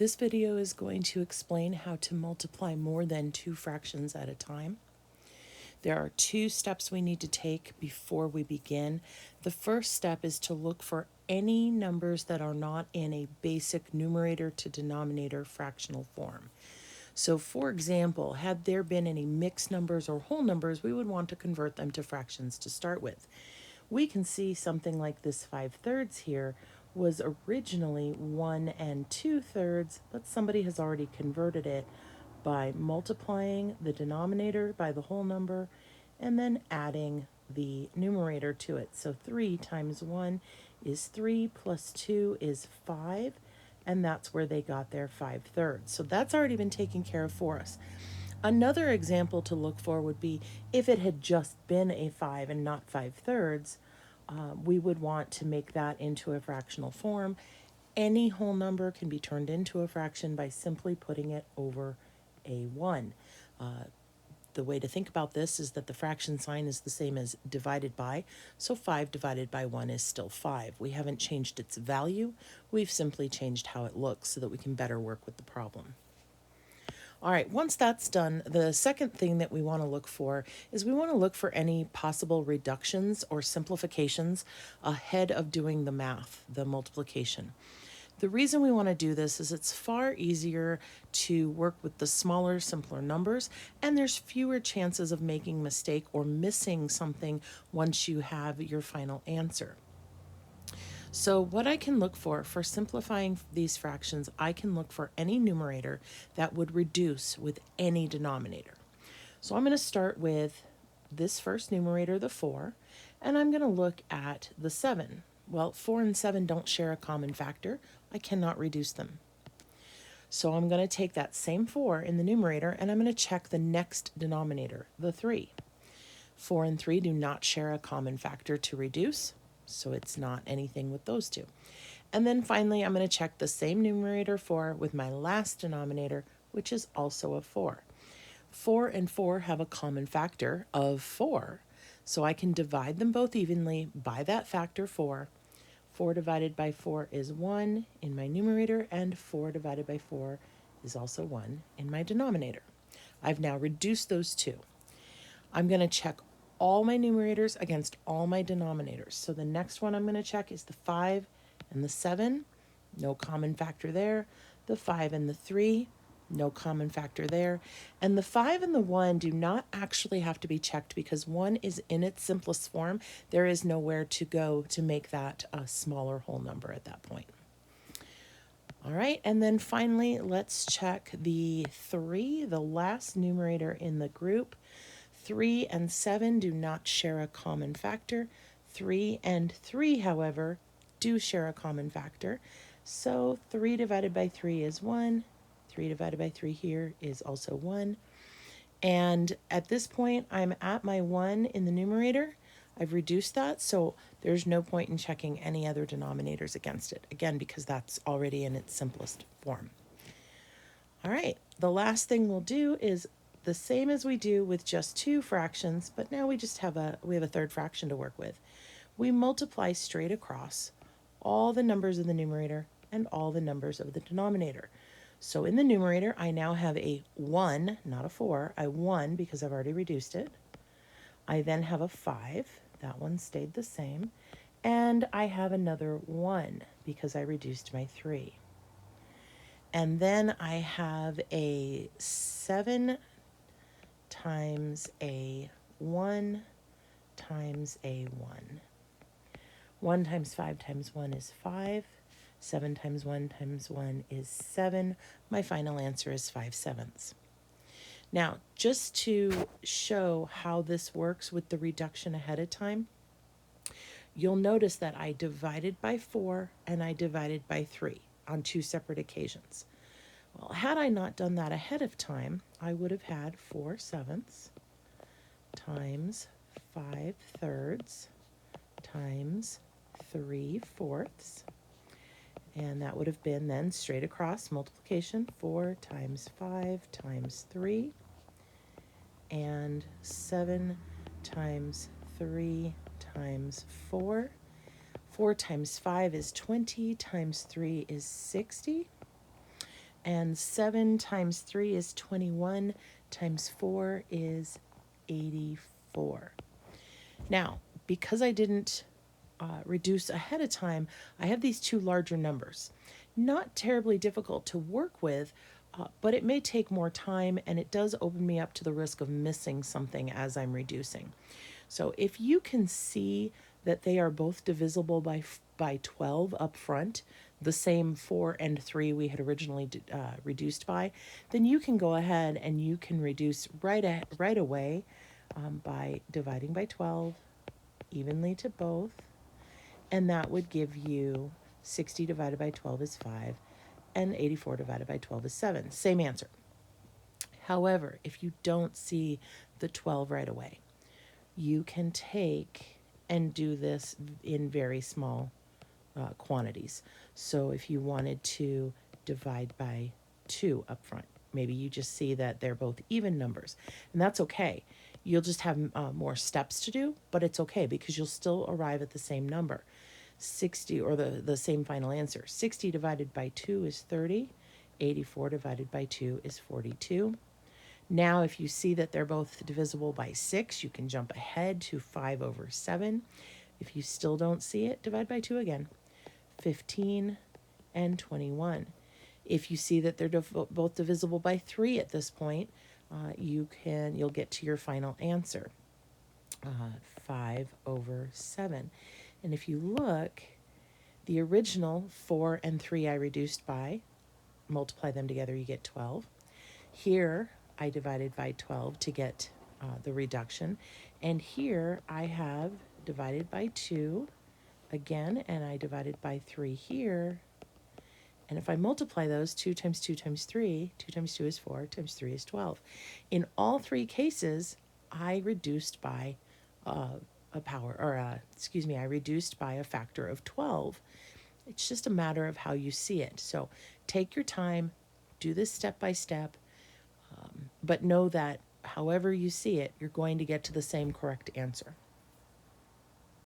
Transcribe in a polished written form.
This video is going to explain how to multiply more than two fractions at a time. There are two steps we need to take before we begin. The first step is to look for any numbers that are not in a basic numerator to denominator fractional form. So for example, had there been any mixed numbers or whole numbers, we would want to convert them to fractions to start with. We can see something like this 5/3 here was originally 1 2/3, but somebody has already converted it by multiplying the denominator by the whole number and then adding the numerator to it. So 3 times 1 is 3 plus 2 is 5, and that's where they got their 5/3. So that's already been taken care of for us. Another example to look for would be if it had just been a 5 and not 5/3, we would want to make that into a fractional form. Any whole number can be turned into a fraction by simply putting it over a 1. The way to think about this is that the fraction sign is the same as divided by, so 5 divided by 1 is still 5. We haven't changed its value, we've simply changed how it looks so that we can better work with the problem. All right, once that's done, the second thing that we want to look for is we want to look for any possible reductions or simplifications ahead of doing the math, the multiplication. The reason we want to do this is it's far easier to work with the smaller, simpler numbers, and there's fewer chances of making a mistake or missing something once you have your final answer. So what I can look for simplifying these fractions, I can look for any numerator that would reduce with any denominator. So I'm going to start with this first numerator, the 4, and I'm going to look at the 7. Well, 4 and 7 don't share a common factor. I cannot reduce them. So I'm going to take that same 4 in the numerator and I'm going to check the next denominator, the 3. 4 and 3 do not share a common factor to reduce, so it's not anything with those two. And then finally, I'm going to check the same numerator 4 with my last denominator, which is also a 4. 4 and 4 have a common factor of 4, so I can divide them both evenly by that factor 4. 4 divided by 4 is 1 in my numerator, and 4 divided by 4 is also 1 in my denominator. I've now reduced those two. I'm going to check all my numerators against all my denominators. So the next one I'm going to check is the 5 and the 7, no common factor there. The 5 and the 3, no common factor there. And the 5 and the 1 do not actually have to be checked because 1 is in its simplest form. There is nowhere to go to make that a smaller whole number at that point. All right, and then finally, let's check the 3, the last numerator in the group. 3 and 7 do not share a common factor. 3 and 3, however, do share a common factor. So 3 divided by 3 is 1. 3 divided by 3 here is also 1. And at this point, I'm at my 1 in the numerator. I've reduced that, so there's no point in checking any other denominators against it, again, because that's already in its simplest form. All right, the last thing we'll do is the same as we do with just two fractions, but now we have a third fraction to work with. We multiply straight across all the numbers of the numerator and all the numbers of the denominator. So in the numerator, I now have a 1, not a 4, a 1 because I've already reduced it. I then have a 5, that one stayed the same, and I have another 1 because I reduced my 3. And then I have a 7 times a 1 times a 1. 1 times 5 times 1 is 5. 7 times 1 times 1 is 7. My final answer is 5/7. Now, just to show how this works with the reduction ahead of time, you'll notice that I divided by 4 and I divided by 3 on two separate occasions. Well, had I not done that ahead of time, I would have had 4/7 times 5/3 times 3/4. And that would have been then straight across multiplication, 4 times 5 times 3, and 7 times 3 times 4. 4 times 5 is 20, times 3 is 60. And 7 times 3 is 21, times 4 is 84. Now, because I didn't reduce ahead of time, I have these two larger numbers. Not terribly difficult to work with, but it may take more time, and it does open me up to the risk of missing something as I'm reducing. So if you can see that they are both divisible by 12 up front, the same 4 and 3 we had originally reduced by, then you can go ahead and you can reduce right away by dividing by 12 evenly to both, and that would give you 60 divided by 12 is 5, and 84 divided by 12 is 7. Same answer. However, if you don't see the 12 right away, you can take and do this in very small quantities. So if you wanted to divide by 2 up front, maybe you just see that they're both even numbers, and that's okay. You'll just have more steps to do, but it's okay because you'll still arrive at the same number. 60, or the same final answer. 60 divided by 2 is 30. 84 divided by 2 is 42. Now, if you see that they're both divisible by 6, you can jump ahead to 5 over 7. If you still don't see it, divide by 2 again. 15 and 21. If you see that they're both divisible by 3 at this point, you'll get to your final answer. 5 over 7. And if you look, the original 4 and 3 I reduced by, multiply them together, you get 12. Here, I divided by 12 to get the reduction. And here, I have divided by 2 again, and I divided by 3 here. And if I multiply those, 2 times 2 times 3, 2 times 2 is 4, times 3 is 12. In all three cases, I reduced by I reduced by a factor of 12. It's just a matter of how you see it. So take your time, do this step by step, but know that however you see it, you're going to get to the same correct answer.